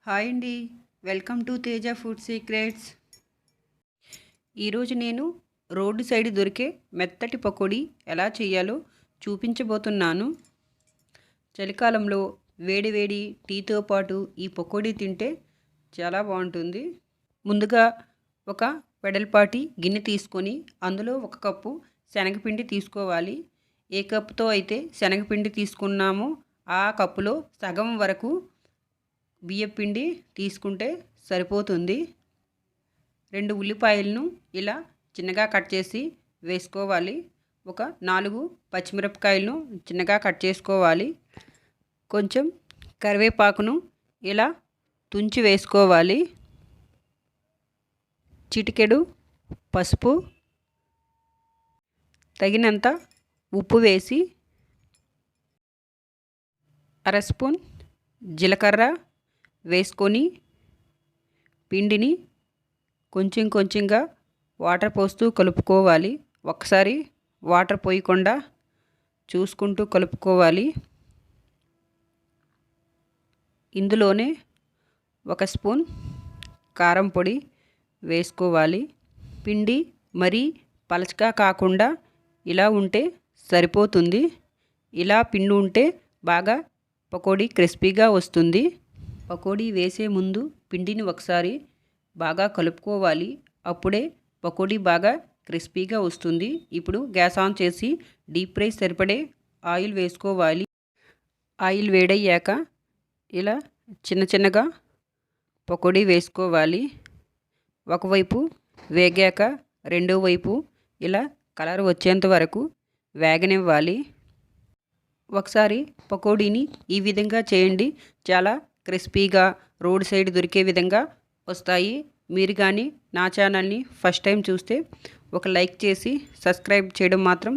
Hi అండి. Welcome to Teja food secrets. ఈరోజు నేను రోడ్డు సైడ్ దొరికే మెత్తటి పకోడీ ఎలా చేయాలో చూపించబోతున్నాను. చలికాలంలో వేడి వేడి టీతో పాటు ఈ పకోడీ తింటే చాలా బాగుంటుంది. ముందుగా ఒక వెడల్పాటి గిన్నె తీసుకొని అందులో 1 కప్పు శనగపిండి తీసుకోవాలి. ఏ కప్పుతో అయితే శనగపిండి తీసుకున్నామో ఆ కప్పులో సగం వరకు బియ్యపిండి తీసుకుంటే సరిపోతుంది. 2 ఉల్లిపాయలను ఇలా చిన్నగా కట్ చేసి వేసుకోవాలి. ఒక 4 పచ్చిమిరపకాయలను చిన్నగా కట్ చేసుకోవాలి. కొంచెం కరివేపాకును ఇలా తుంచి వేసుకోవాలి. చిటికెడు పసుపు, తగినంత ఉప్పు వేసి, అర స్పూన్ జీలకర్ర వేసుకొని పిండిని కొంచెం కొంచెంగా వాటర్ పోస్తూ కలుపుకోవాలి. ఒకసారి వాటర్ పోయకుండా చూసుకుంటూ కలుపుకోవాలి. ఇందులోనే 1 స్పూన్ కారం పొడి వేసుకోవాలి. పిండి మరీ పలచగా కాకుండా ఇలా ఉంటే సరిపోతుంది. ఇలా పిండి ఉంటే బాగా పకోడీ క్రిస్పీగా వస్తుంది. పకోడీ వేసే ముందు పిండిని ఒకసారి బాగా కలుపుకోవాలి. అప్పుడే పకోడీ బాగా క్రిస్పీగా వస్తుంది. ఇప్పుడు గ్యాస్ ఆన్ చేసి డీప్ ఫ్రై సరిపడే ఆయిల్ వేసుకోవాలి. ఆయిల్ వేడయ్యాక ఇలా చిన్న చిన్నగా పకోడీ వేసుకోవాలి. ఒకవైపు వేగాక రెండో వైపు ఇలా కలర్ వచ్చేంత వరకు వేగనివ్వాలి. ఒకసారి పకోడీని ఈ విధంగా చేయండి. చాలా క్రిస్పీగా రోడ్ సైడ్ దొరికే విధంగా వస్తాయి. మీరు కానీ నా ఛానల్ని ఫస్ట్ టైం చూస్తే ఒక లైక్ చేసి సబ్స్క్రైబ్ చేయడం మాత్రం